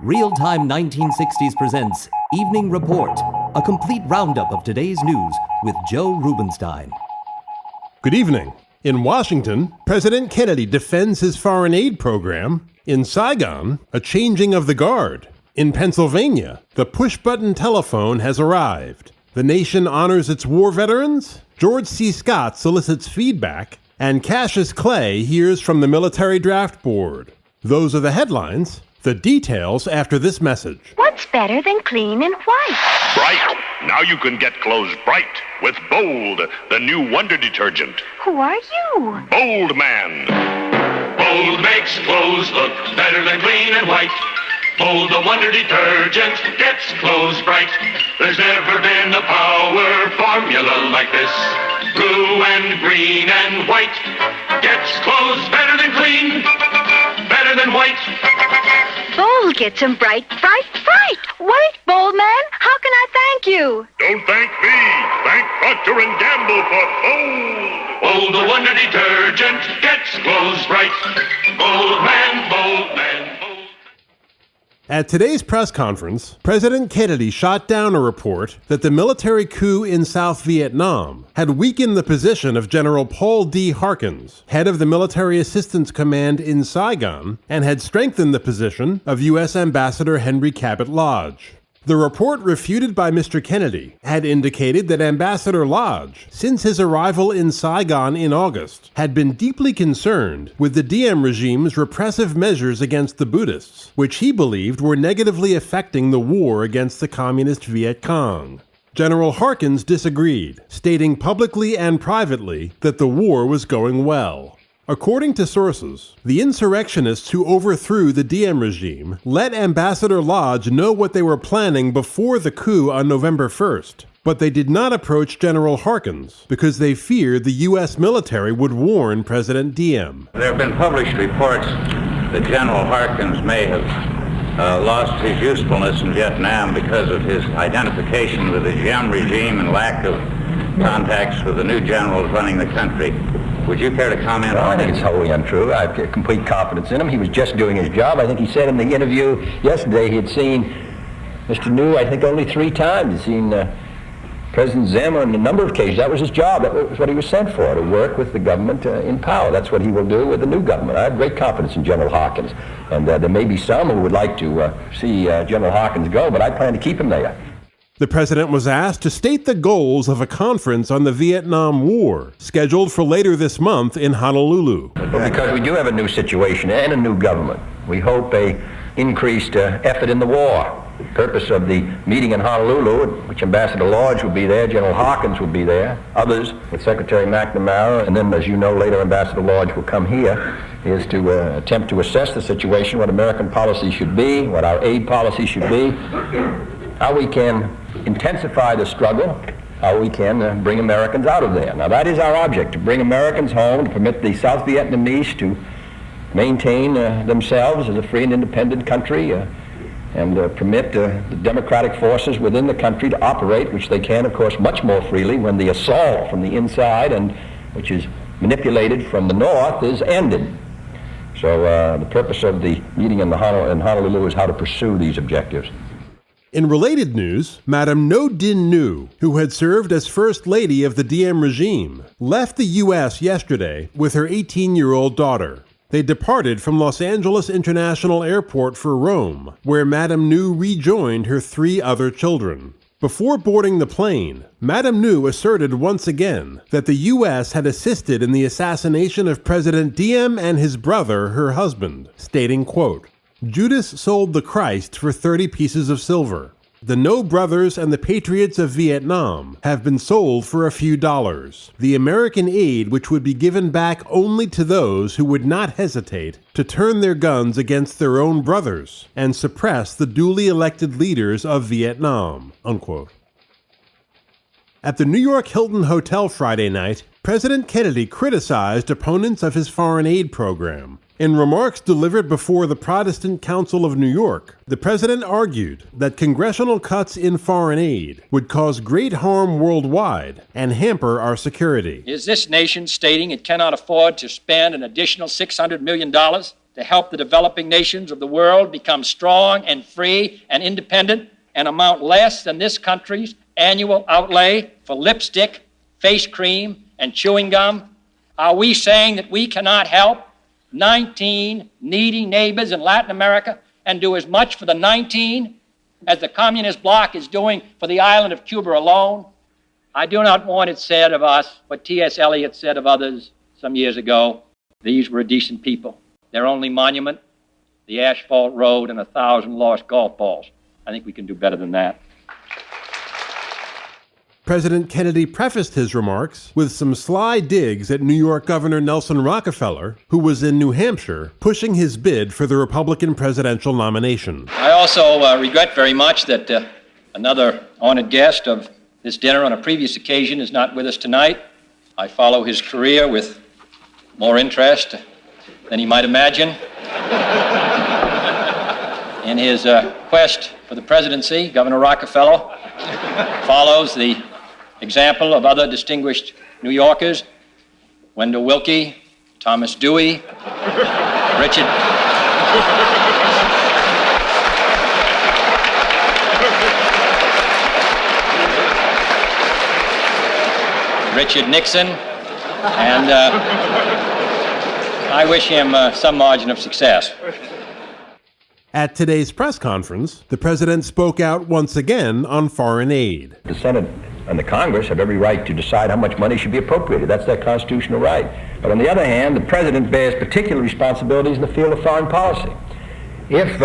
Real-Time 1960s presents Evening Report, a complete roundup of today's news with Joe Rubenstein. Good evening. In Washington, President Kennedy defends his foreign aid program. In Saigon, a changing of the guard. In Pennsylvania, the push-button telephone has arrived. The nation honors its war veterans. George C. Scott solicits feedback. And Cassius Clay hears from the Military Draft Board. Those are the headlines. The details after this message. What's better than clean and white? Bright. Now you can get clothes bright with Bold, the new wonder detergent. Who are you? Bold Man. Bold makes clothes look better than clean and white. Bold, the wonder detergent, gets clothes bright. There's never been a power formula like this. Blue and green and white gets clothes better than clean, better than white. Bold gets them bright, bright, bright. Wait, Bold Man, how can I thank you? Don't thank me. Thank Procter & Gamble for Bold. Bold, the wonder detergent, gets clothes bright. Bold Man, Bold Man, Bold. At today's press conference, President Kennedy shot down a report that the military coup in South Vietnam had weakened the position of General Paul D. Harkins, head of the Military Assistance Command in Saigon, and had strengthened the position of U.S. Ambassador Henry Cabot Lodge. The report refuted by Mr. Kennedy had indicated that Ambassador Lodge, since his arrival in Saigon in August, had been deeply concerned with the Diem regime's repressive measures against the Buddhists, which he believed were negatively affecting the war against the communist Viet Cong. General Harkins disagreed, stating publicly and privately that the war was going well. According to sources, the insurrectionists who overthrew the Diem regime let Ambassador Lodge know what they were planning before the coup on November 1st, but they did not approach General Harkins because they feared the U.S. military would warn President Diem. There have been published reports that General Harkins may have lost his usefulness in Vietnam because of his identification with the Diem regime and lack of contacts with the new generals running the country. Would you care to comment on I think it's wholly untrue. I have complete confidence in him. He was just doing his job. I think he said in the interview yesterday he had seen Mr. New, I think, only 3 times. He'd seen President Zim on a number of occasions. That was his job. That was what he was sent for, to work with the government in power. That's what he will do with the new government. I have great confidence in General Harkins. And there may be some who would like to see General Harkins go, but I plan to keep him there. The president was asked to state the goals of a conference on the Vietnam War, scheduled for later this month in Honolulu. Well, because we do have a new situation and a new government. We hope a increased effort in the war. The purpose of the meeting in Honolulu, which Ambassador Lodge will be there, General Harkins will be there, others, with Secretary McNamara, and then, as you know, later Ambassador Lodge will come here, is to attempt to assess the situation, what American policy should be, what our aid policy should be, how we can intensify the struggle, how we can bring Americans out of there. Now that is our object, to bring Americans home, to permit the South Vietnamese to maintain themselves as a free and independent country, and permit the democratic forces within the country to operate, which they can, of course, much more freely when the assault from the inside, and which is manipulated from the north, is ended. So the purpose of the meeting in Honolulu is how to pursue these objectives. In related news, Madame No Din Nhu, who had served as First Lady of the Diem regime, left the U.S. yesterday with her 18-year-old daughter. They departed from Los Angeles International Airport for Rome, where Madame Nhu rejoined her 3 other children. Before boarding the plane, Madame Nhu asserted once again that the U.S. had assisted in the assassination of President Diem and his brother, her husband, stating, quote, "Judas sold the Christ for 30 pieces of silver. The No brothers and the patriots of Vietnam have been sold for a few dollars. The American aid which would be given back only to those who would not hesitate to turn their guns against their own brothers and suppress the duly elected leaders of Vietnam." Unquote. At the New York Hilton Hotel Friday night, President Kennedy criticized opponents of his foreign aid program. In remarks delivered before the Protestant Council of New York, the president argued that congressional cuts in foreign aid would cause great harm worldwide and hamper our security. Is this nation stating it cannot afford to spend an additional $600 million to help the developing nations of the world become strong and free and independent and amount less than this country's annual outlay for lipstick, face cream, and chewing gum? Are we saying that we cannot help 19 needy neighbors in Latin America and do as much for the 19 as the communist bloc is doing for the island of Cuba alone? I do not want it said of us what T.S. Eliot said of others some years ago. These were a decent people. Their only monument, the asphalt road and 1,000 lost golf balls. I think we can do better than that. President Kennedy prefaced his remarks with some sly digs at New York Governor Nelson Rockefeller, who was in New Hampshire pushing his bid for the Republican presidential nomination. I also regret very much that another honored guest of this dinner on a previous occasion is not with us tonight. I follow his career with more interest than he might imagine. In his quest for the presidency, Governor Rockefeller follows the example of other distinguished New Yorkers, Wendell Willkie, Thomas Dewey, Richard Nixon, and I wish him some margin of success. At today's press conference, the president spoke out once again on foreign aid. The Senate and the Congress have every right to decide how much money should be appropriated. That's their constitutional right. But on the other hand, the president bears particular responsibilities in the field of foreign policy. If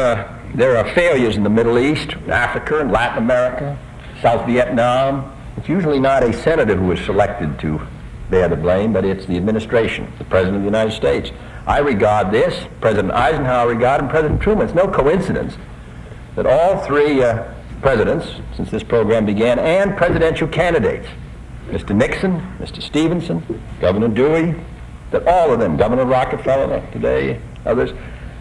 there are failures in the Middle East, Africa, and Latin America, South Vietnam, it's usually not a senator who is selected to bear the blame, but it's the administration, the President of the United States. I regard this, President Eisenhower regarded, and President Truman. It's no coincidence that all three presidents, since this program began, and presidential candidates, Mr. Nixon, Mr. Stevenson, Governor Dewey, that all of them, Governor Rockefeller today, others,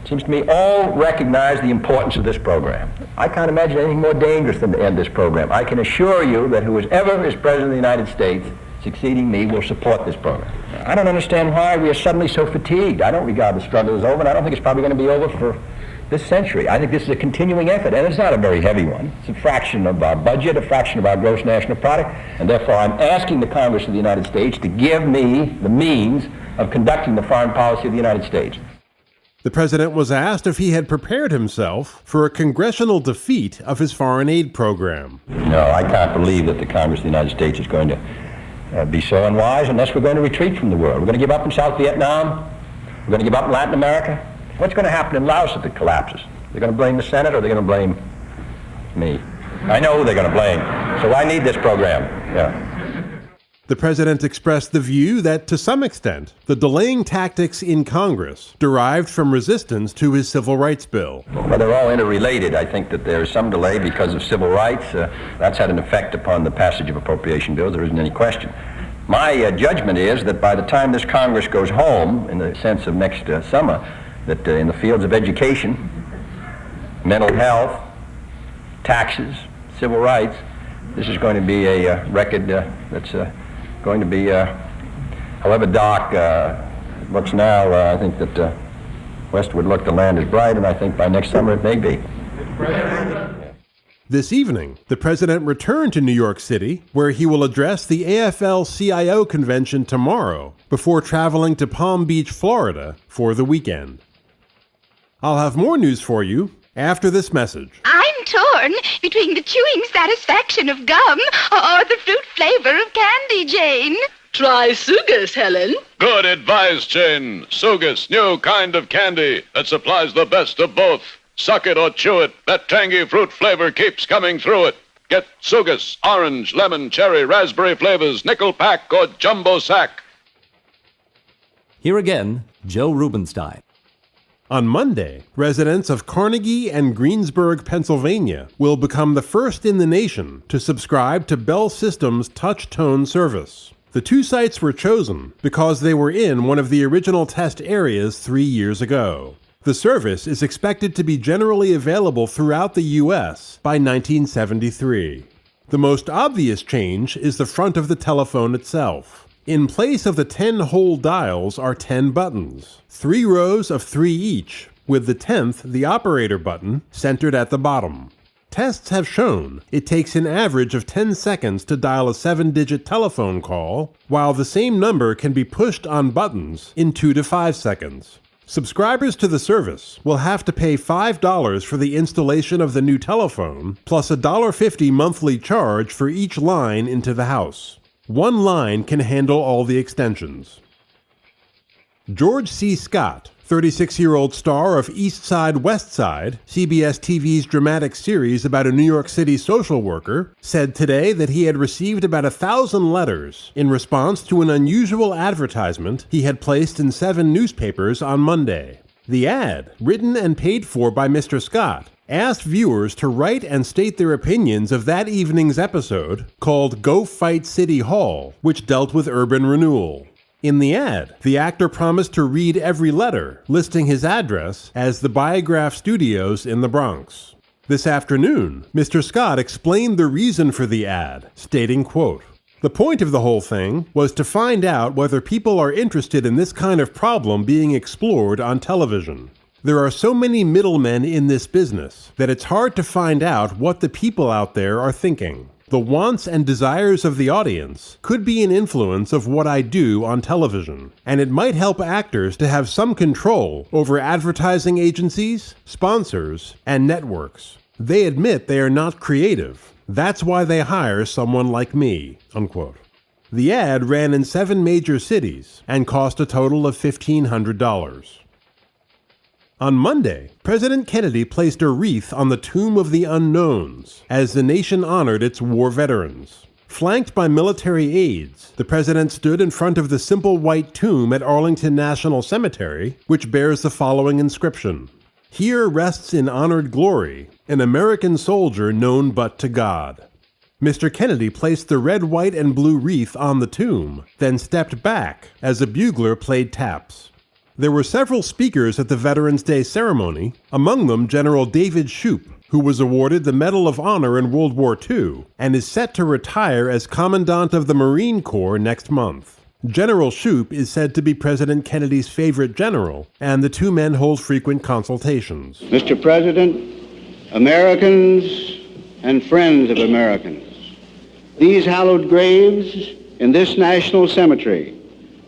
seems to me all recognize the importance of this program. I can't imagine anything more dangerous than to end this program. I can assure you that whoever is President of the United States succeeding me will support this program. I don't understand why we are suddenly so fatigued. I don't regard the struggle as over, and I don't think it's probably going to be over for this century. I think this is a continuing effort, and it's not a very heavy one. It's a fraction of our budget, a fraction of our gross national product, and therefore I'm asking the Congress of the United States to give me the means of conducting the foreign policy of the United States. The president was asked if he had prepared himself for a congressional defeat of his foreign aid program. No, I can't believe that the Congress of the United States is going to be so unwise unless we're going to retreat from the world. We're going to give up in South Vietnam. We're going to give up in Latin America. What's going to happen in Laos if it collapses? They're going to blame the Senate, or are they going to blame me? I know who they're going to blame. So I need this program. Yeah. The president expressed the view that, to some extent, the delaying tactics in Congress derived from resistance to his civil rights bill. Well, they're all interrelated. I think that there is some delay because of civil rights. That's had an effect upon the passage of appropriation bills. There isn't any question. My judgment is that by the time this Congress goes home, in the sense of next summer, that in the fields of education, mental health, taxes, civil rights, this is going to be a record that's going to be, however dark it looks now, I think that westward look, the land is bright, and I think by next summer it may be. This evening, the president returned to New York City, where he will address the AFL-CIO convention tomorrow, before traveling to Palm Beach, Florida, for the weekend. I'll have more news for you after this message. I'm torn between the chewing satisfaction of gum or the fruit flavor of candy, Jane. Try Sugus, Helen. Good advice, Jane. Sugus, new kind of candy that supplies the best of both. Suck it or chew it. That tangy fruit flavor keeps coming through it. Get Sugus, orange, lemon, cherry, raspberry flavors, nickel pack or jumbo sack. Here again, Joe Rubenstein. On Monday, residents of Carnegie and Greensburg, Pennsylvania, will become the first in the nation to subscribe to Bell Systems' touch tone service. The two sites were chosen because they were in one of the original test areas 3 years ago. The service is expected to be generally available throughout the U.S. by 1973. The most obvious change is the front of the telephone itself. In place of the 10 hole dials are 10 buttons, 3 rows of 3 each, with the 10th, the operator button, centered at the bottom. Tests have shown it takes an average of 10 seconds to dial a 7-digit telephone call, while the same number can be pushed on buttons in 2 to 5 seconds. Subscribers to the service will have to pay $5 for the installation of the new telephone, plus a $1.50 monthly charge for each line into the house. One line can handle all the extensions. George C. Scott, 36-year-old star of East Side, West Side, CBS TV's dramatic series about a New York City social worker, said today that he had received about 1,000 letters in response to an unusual advertisement he had placed in 7 newspapers on Monday. The ad, written and paid for by Mr. Scott, asked viewers to write and state their opinions of that evening's episode called Go Fight City Hall, which dealt with urban renewal. In the ad, the actor promised to read every letter, listing his address as the Biograph Studios in the Bronx. This afternoon, Mr. Scott explained the reason for the ad, stating, quote, "The point of the whole thing was to find out whether people are interested in this kind of problem being explored on television. There are so many middlemen in this business that it's hard to find out what the people out there are thinking. The wants and desires of the audience could be an influence of what I do on television, and it might help actors to have some control over advertising agencies, sponsors, and networks. They admit they are not creative. That's why they hire someone like me," unquote. The ad ran in 7 major cities and cost a total of $1,500. On Monday, President Kennedy placed a wreath on the Tomb of the Unknowns as the nation honored its war veterans. Flanked by military aides, the president stood in front of the simple white tomb at Arlington National Cemetery, which bears the following inscription: "Here rests in honored glory an American soldier known but to God." Mr. Kennedy placed the red, white, and blue wreath on the tomb, then stepped back as a bugler played taps. There were several speakers at the Veterans Day ceremony, among them General David Shoup, who was awarded the Medal of Honor in World War II and is set to retire as Commandant of the Marine Corps next month. General Shoup is said to be President Kennedy's favorite general, and the two men hold frequent consultations. Mr. President, Americans and friends of Americans, these hallowed graves in this national cemetery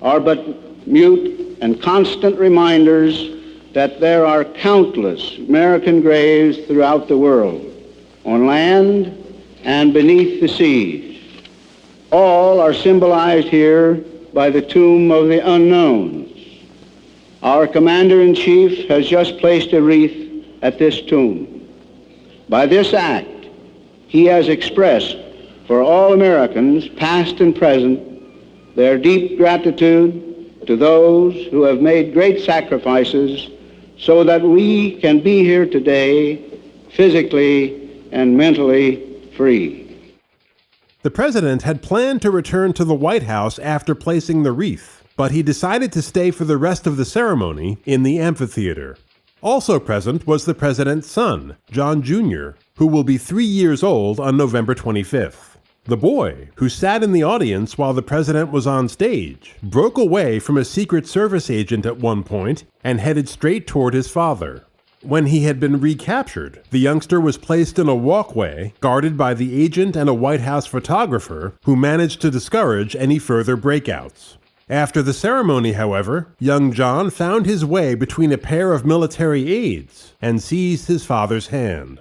are but mute and constant reminders that there are countless American graves throughout the world, on land and beneath the seas. All are symbolized here by the Tomb of the Unknowns. Our Commander-in-Chief has just placed a wreath at this tomb. By this act, he has expressed for all Americans, past and present, their deep gratitude to those who have made great sacrifices so that we can be here today physically and mentally free. The president had planned to return to the White House after placing the wreath, but he decided to stay for the rest of the ceremony in the amphitheater. Also present was the president's son, John Jr., who will be 3 years old on November 25th. The boy, who sat in the audience while the president was on stage, broke away from a Secret Service agent at one point and headed straight toward his father. When he had been recaptured, the youngster was placed in a walkway guarded by the agent and a White House photographer who managed to discourage any further breakouts. After the ceremony, however, young John found his way between a pair of military aides and seized his father's hand.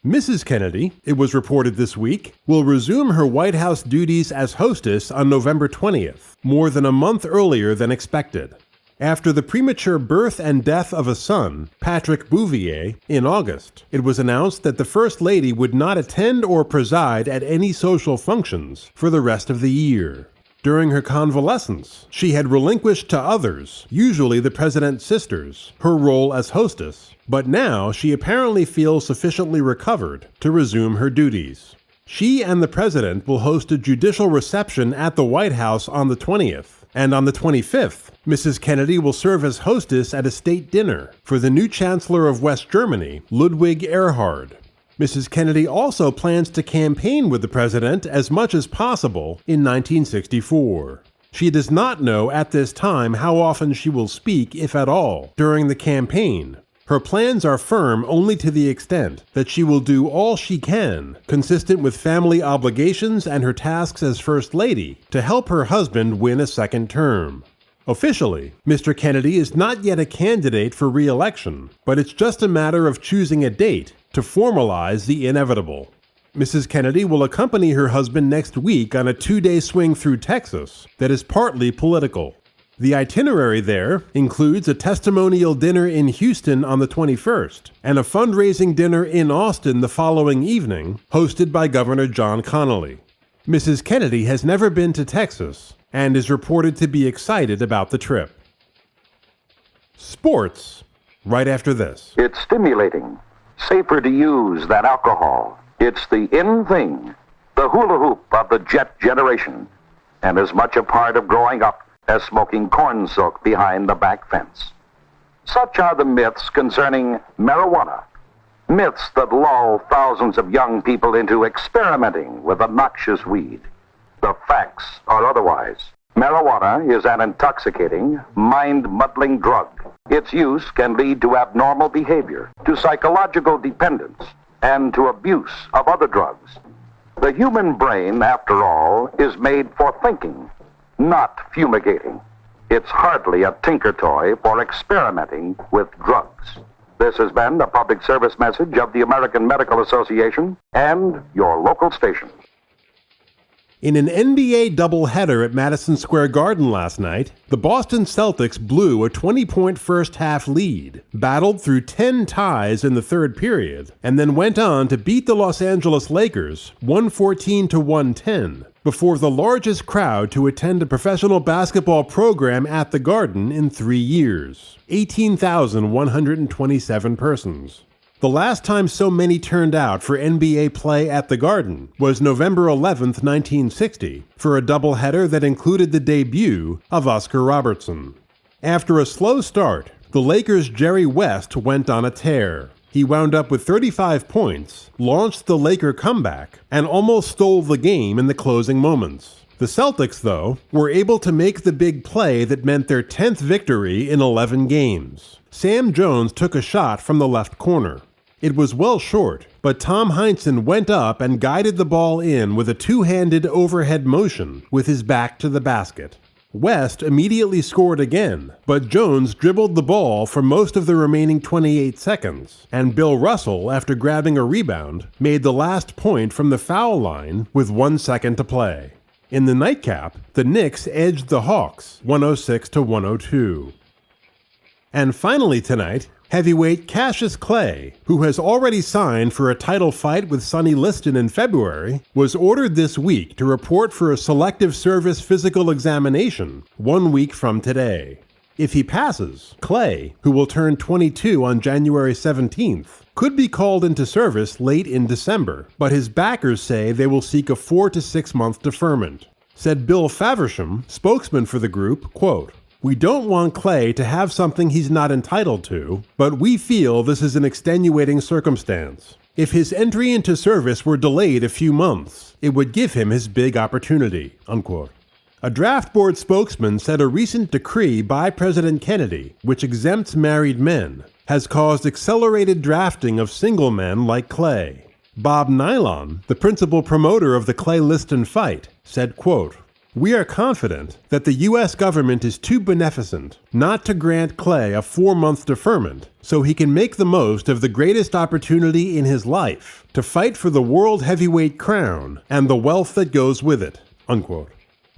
Mrs. Kennedy, it was reported this week, will resume her White House duties as hostess on November 20th, more than a month earlier than expected. After the premature birth and death of a son, Patrick Bouvier, in August, it was announced that the First Lady would not attend or preside at any social functions for the rest of the year. During her convalescence, she had relinquished to others, usually the president's sisters, her role as hostess, but now she apparently feels sufficiently recovered to resume her duties. She and the president will host a judicial reception at the White House on the 20th, and on the 25th, Mrs. Kennedy will serve as hostess at a state dinner for the new Chancellor of West Germany, Ludwig Erhard. Mrs. Kennedy also plans to campaign with the president as much as possible in 1964. She does not know at this time how often she will speak, if at all, during the campaign. Her plans are firm only to the extent that she will do all she can, consistent with family obligations and her tasks as First Lady, to help her husband win a second term. Officially, Mr. Kennedy is not yet a candidate for re-election, but it's just a matter of choosing a date to formalize the inevitable. Mrs. Kennedy will accompany her husband next week on a 2-day swing through Texas that is partly political. The itinerary there includes a testimonial dinner in Houston on the 21st and a fundraising dinner in Austin the following evening, hosted by Governor John Connally. Mrs. Kennedy has never been to Texas and is reported to be excited about the trip. Sports, right after this. It's stimulating, safer to use than alcohol. It's the in thing, the hula hoop of the jet generation, and as much a part of growing up as smoking corn silk behind the back fence. Such are the myths concerning marijuana, myths that lull thousands of young people into experimenting with the noxious weed. The facts are otherwise. Marijuana is an intoxicating, mind-muddling drug. Its use can lead to abnormal behavior, to psychological dependence, and to abuse of other drugs. The human brain, after all, is made for thinking, not fumigating. It's hardly a tinker toy for experimenting with drugs. This has been a public service message of the American Medical Association and your local station. In an NBA doubleheader at Madison Square Garden last night, the Boston Celtics blew a 20-point first-half lead, battled through 10 ties in the third period, and then went on to beat the Los Angeles Lakers 114-110, before the largest crowd to attend a professional basketball program at the Garden in 3 years, 18,127 persons. The last time so many turned out for NBA play at the Garden was November 11, 1960, for a doubleheader that included the debut of Oscar Robertson. After a slow start, the Lakers' Jerry West went on a tear. He wound up with 35 points, launched the Laker comeback, and almost stole the game in the closing moments. The Celtics, though, were able to make the big play that meant their 10th victory in 11 games. Sam Jones took a shot from the left corner. It was well short, but Tom Heinsohn went up and guided the ball in with a two-handed overhead motion with his back to the basket. West immediately scored again, but Jones dribbled the ball for most of the remaining 28 seconds, and Bill Russell, after grabbing a rebound, made the last point from the foul line with 1 second to play. In the nightcap, the Knicks edged the Hawks 106-102. And finally tonight, heavyweight Cassius Clay, who has already signed for a title fight with Sonny Liston in February, was ordered this week to report for a selective service physical examination 1 week from today. If he passes, Clay, who will turn 22 on January 17th, could be called into service late in December, but his backers say they will seek a 4 to 6 month deferment. Said Bill Faversham, spokesman for the group, quote, "We don't want Clay to have something he's not entitled to, but we feel this is an extenuating circumstance. If his entry into service were delayed a few months, it would give him his big opportunity," unquote. A draft board spokesman said a recent decree by President Kennedy, which exempts married men, has caused accelerated drafting of single men like Clay. Bob Nylon, the principal promoter of the Clay-Liston fight, said, quote, "We are confident that the U.S. government is too beneficent not to grant Clay a 4-month deferment so he can make the most of the greatest opportunity in his life to fight for the world heavyweight crown and the wealth that goes with it," unquote.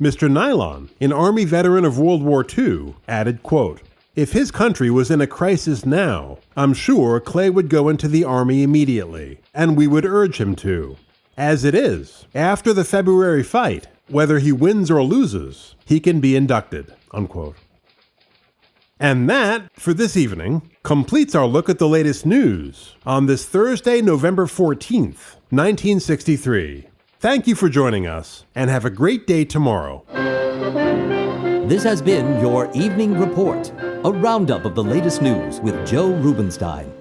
Mr. Nylon, an Army veteran of World War II, added, quote, "If his country was in a crisis now, I'm sure Clay would go into the Army immediately, and we would urge him to. As it is, after the February fight, whether he wins or loses, he can be inducted," unquote. And that, for this evening, completes our look at the latest news on this Thursday, November 14th, 1963. Thank you for joining us, and have a great day tomorrow. This has been your Evening Report, a roundup of the latest news with Joe Rubenstein.